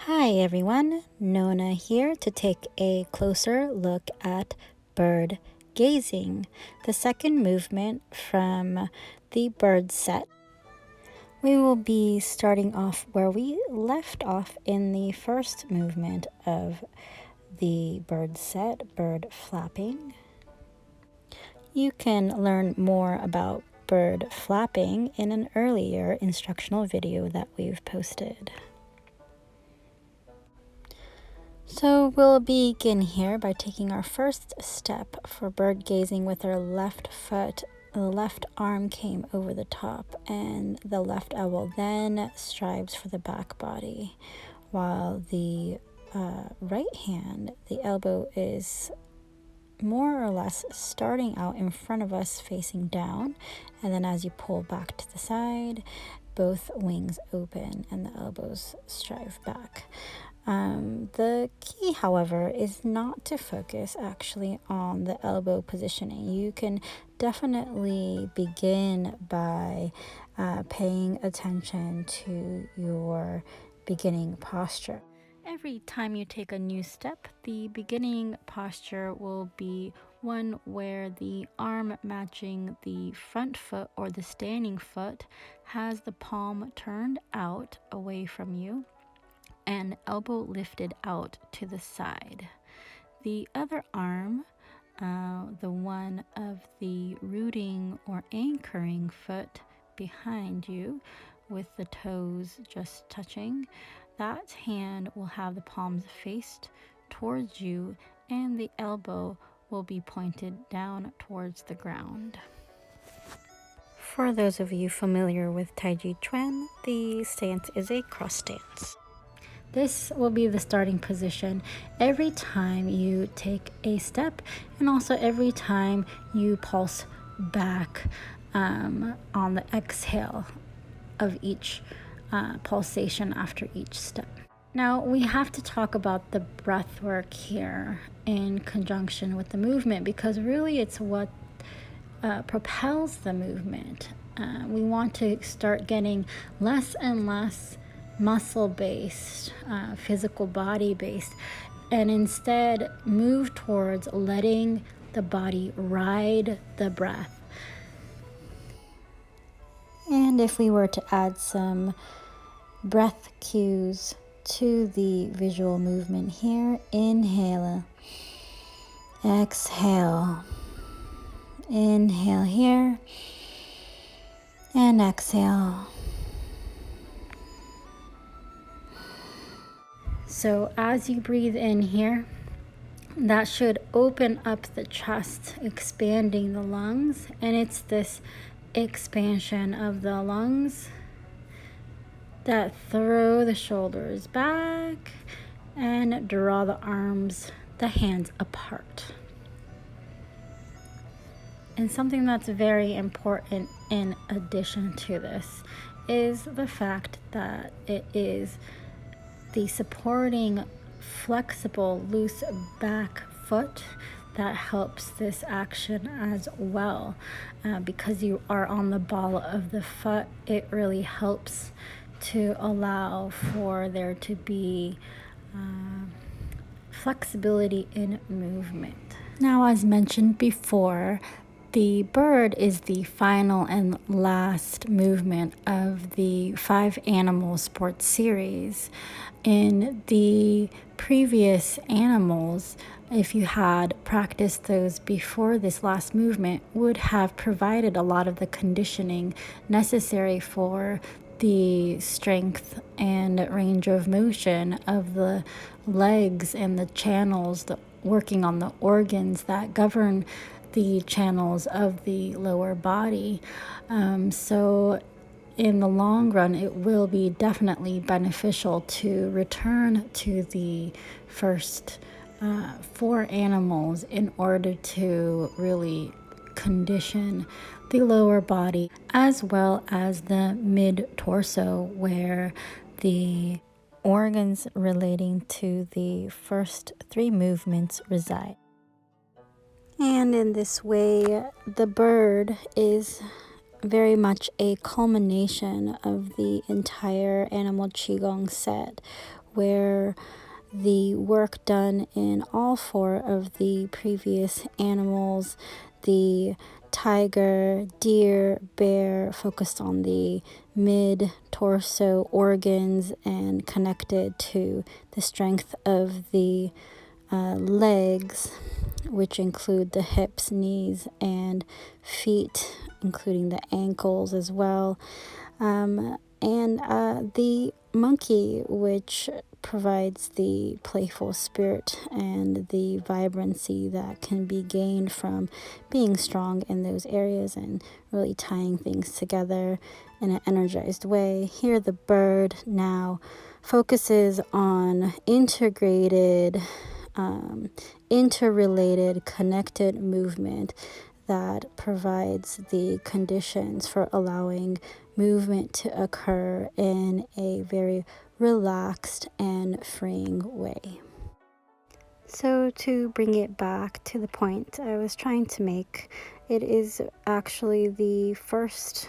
Hi everyone, Nona here to take a closer look at bird gazing, the second movement from the bird set. We will be starting off where we left off in the first movement of the bird set, bird flapping. You can learn more about bird flapping in an earlier instructional video that we've posted. So we'll begin here by taking our first step for bird gazing with our left foot. The left arm came over the top and the left elbow then strives for the back body, while the right hand, the elbow is more or less starting out in front of us facing down, and then as you pull back to the side, both wings open and the elbows strive back. The key, however, is not to focus actually on the elbow positioning. You can definitely begin by paying attention to your beginning posture. Every time you take a new step, the beginning posture will be one where the arm matching the front foot or the standing foot has the palm turned out away from you and elbow lifted out to the side. The other arm, the one of the rooting or anchoring foot behind you with the toes just touching, that hand will have the palms faced towards you and the elbow will be pointed down towards the ground. For those of you familiar with Tai Chi Chuan, the stance is a cross stance. This will be the starting position every time you take a step, and also every time you pulse back on the exhale of each pulsation after each step. Now we have to talk about the breath work here in conjunction with the movement, because really it's what propels the movement. We want to start getting less and less muscle-based, physical body-based, and instead move towards letting the body ride the breath. And if we were to add some breath cues to the visual movement here, inhale, exhale, inhale here, and exhale. So as you breathe in here, that should open up the chest, expanding the lungs. And it's this expansion of the lungs that throw the shoulders back and draw the arms, the hands apart. And something that's very important in addition to this is the fact that it is the supporting flexible loose back foot that helps this action as well. Because you are on the ball of the foot, it really helps to allow for there to be flexibility in movement. Now, as mentioned before, the bird is the final and last movement of the 5 animal sports series. In the previous animals, if you had practiced those before this last movement, would have provided a lot of the conditioning necessary for the strength and range of motion of the legs and the channels, working on the organs that govern the channels of the lower body. So in the long run, it will be definitely beneficial to return to the first 4 animals in order to really condition the lower body as well as the mid-torso, where the organs relating to the first 3 movements reside. And in this way, the bird is very much a culmination of the entire animal Qigong set, where the work done in all four of the previous animals, the tiger, deer, bear, focused on the mid-torso organs and connected to the strength of the legs, which include the hips, knees, and feet, including the ankles as well. And the monkey, which provides the playful spirit and the vibrancy that can be gained from being strong in those areas and really tying things together in an energized way. Here the bird now focuses on integrated, interrelated, connected movement that provides the conditions for allowing movement to occur in a very relaxed and freeing way. So to bring it back to the point I was trying to make, it is actually the first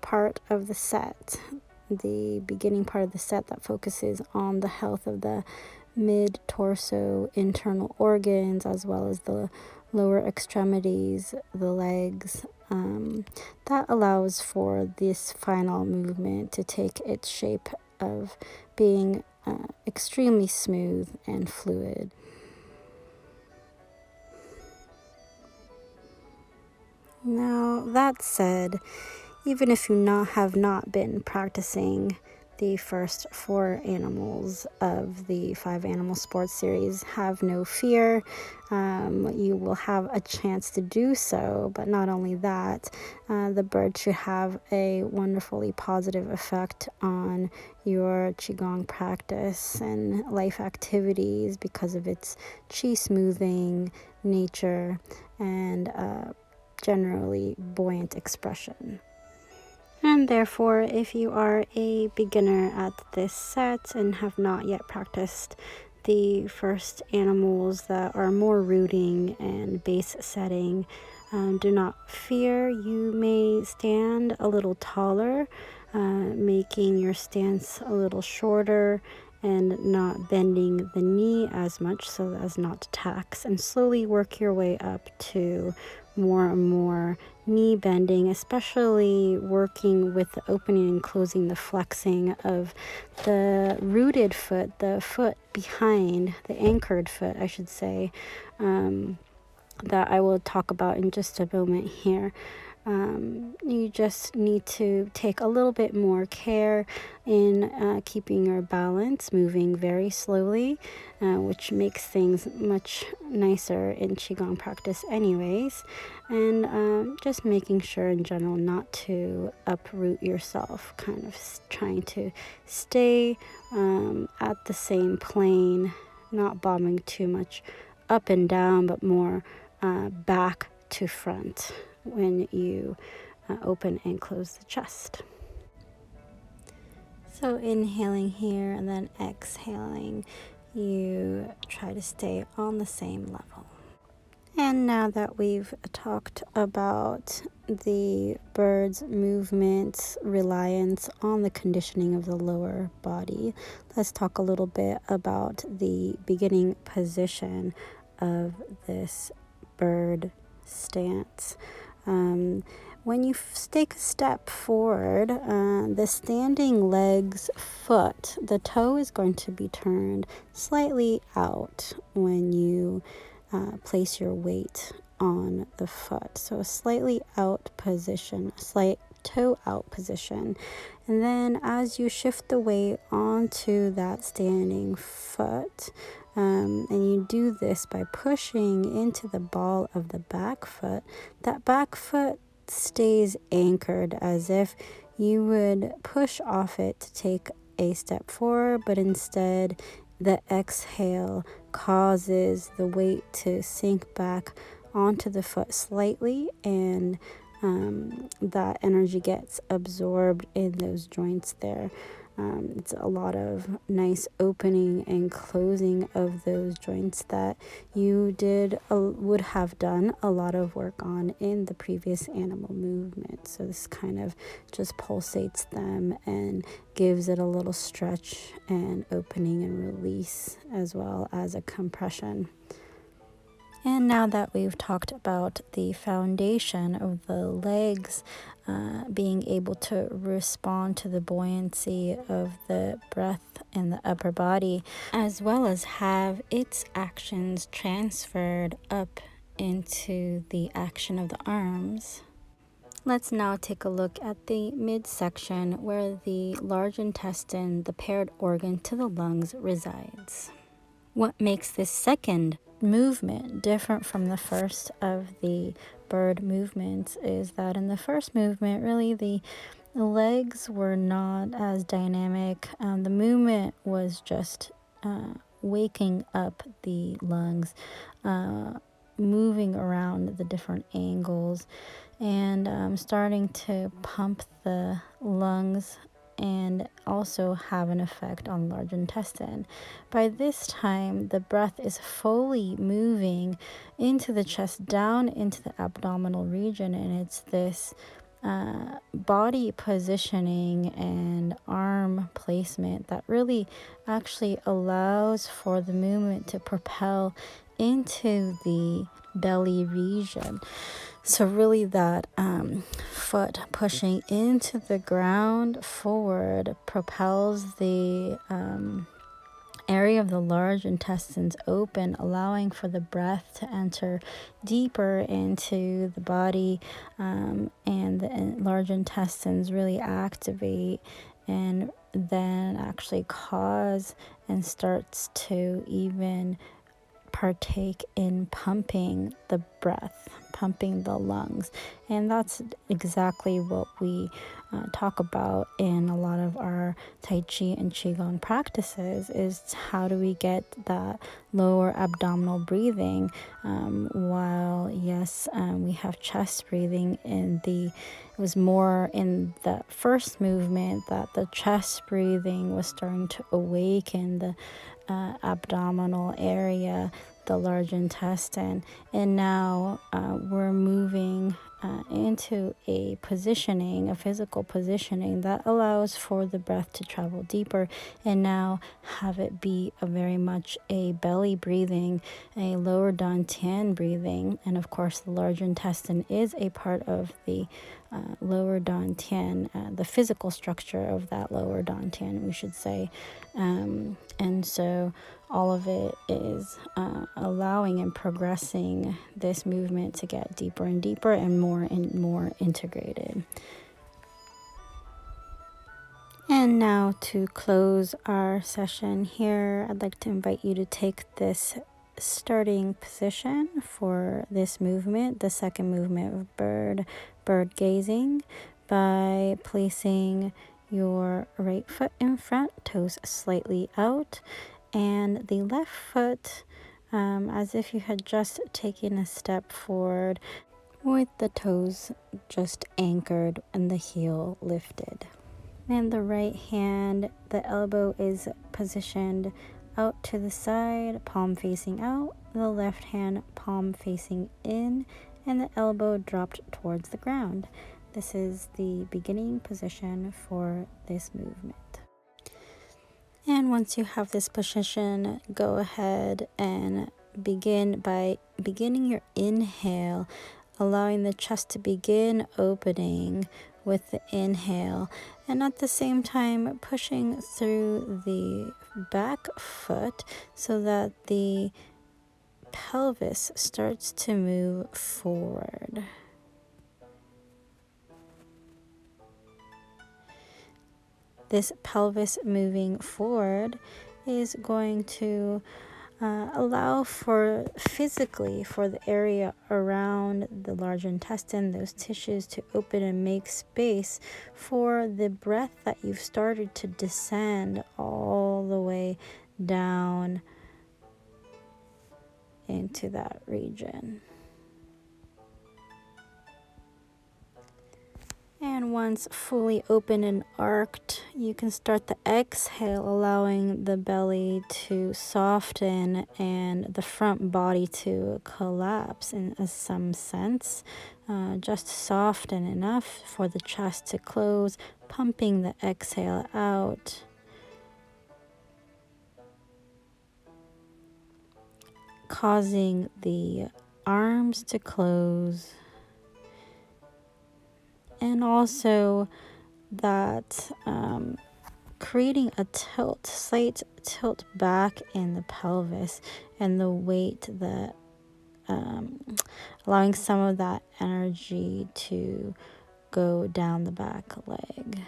part of the set, the beginning part of the set, that focuses on the health of the mid-torso internal organs as well as the lower extremities, the legs. That allows for this final movement to take its shape of being extremely smooth and fluid. Now, that said, even if you have not been practicing the first 4 animals of the 5 animal sports series, have no fear. You will have a chance to do so, but not only that, the bird should have a wonderfully positive effect on your Qigong practice and life activities because of its chi smoothing nature and generally buoyant expression. And therefore, if you are a beginner at this set and have not yet practiced the first animals that are more rooting and base setting, do not fear. You may stand a little taller, making your stance a little shorter and not bending the knee as much so as not to tax, and slowly work your way up to more and more knee bending, especially working with the opening and closing, the flexing of the rooted foot, the foot behind, the anchored foot, I should say, that I will talk about in just a moment here. You just need to take a little bit more care in keeping your balance, moving very slowly, which makes things much nicer in Qigong practice anyways, and just making sure in general not to uproot yourself, kind of trying to stay at the same plane, not bobbing too much up and down, but more back to front when you open and close the chest. So inhaling here and then exhaling, you try to stay on the same level. And now that we've talked about the bird's movement reliance on the conditioning of the lower body, let's talk a little bit about the beginning position of this bird stance. When you take a step forward, the standing leg's foot, the toe is going to be turned slightly out when you place your weight on the foot. So a slightly out position, a slight toe out position. And then as you shift the weight onto that standing foot, and you do this by pushing into the ball of the back foot, that back foot stays anchored as if you would push off it to take a step forward, but instead the exhale causes the weight to sink back onto the foot slightly, and that energy gets absorbed in those joints there. It's a lot of nice opening and closing of those joints that you would have done a lot of work on in the previous animal movement. So this kind of just pulsates them and gives it a little stretch and opening and release, as well as a compression. And now that we've talked about the foundation of the legs, being able to respond to the buoyancy of the breath in the upper body, as well as have its actions transferred up into the action of the arms. Let's now take a look at the midsection where the large intestine, the paired organ to the lungs, resides. What makes this second movement different from the first of the bird movements is that in the first movement, really the legs were not as dynamic. The movement was just waking up the lungs, moving around the different angles, and starting to pump the lungs and also have an effect on large intestine. By this time, the breath is fully moving into the chest, down into the abdominal region, and it's this body positioning and arm placement that really actually allows for the movement to propel into the belly region. So really that foot pushing into the ground forward propels the area of the large intestines open, allowing for the breath to enter deeper into the body, and the large intestines really activate and then actually cause and starts to even partake in pumping the breath, pumping the lungs. And that's exactly what we talk about in a lot of our Tai Chi and Qigong practices, is how do we get that lower abdominal breathing, while yes, we have chest breathing. It was more in the first movement that the chest breathing was starting to awaken the abdominal area, the large intestine, and now we're moving into a physical positioning that allows for the breath to travel deeper, and now have it be a very much a belly breathing, a lower dantian breathing. And of course the large intestine is a part of the lower dantian, the physical structure of that lower dantian, we should say. And so all of it is allowing and progressing this movement to get deeper and deeper and more integrated. And now to close our session here, I'd like to invite you to take this starting position for this movement, the second movement of bird gazing, by placing your right foot in front, toes slightly out, and the left foot as if you had just taken a step forward with the toes just anchored and the heel lifted. And the right hand, the elbow is positioned out to the side, palm facing out, the left hand palm facing in, and the elbow dropped towards the ground. This is the beginning position for this movement. And once you have this position, go ahead and begin by beginning your inhale, allowing the chest to begin opening with the inhale, and at the same time pushing through the back foot so that the pelvis starts to move forward. This pelvis moving forward is going to allow for physically for the area around the large intestine, those tissues, to open and make space for the breath that you've started to descend all the way down into that region. And Once fully open and arched, you can start the exhale, allowing the belly to soften and the front body to collapse in some sense. Just soften enough for the chest to close, pumping the exhale out. Causing the arms to close. And also that creating a slight tilt back in the pelvis and the weight that allowing some of that energy to go down the back leg.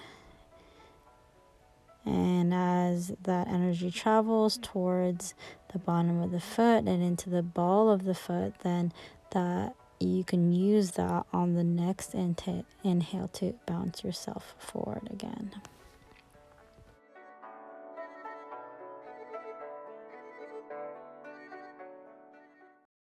And as that energy travels towards the bottom of the foot and into the ball of the foot, then that you can use that on the next inhale to bounce yourself forward again.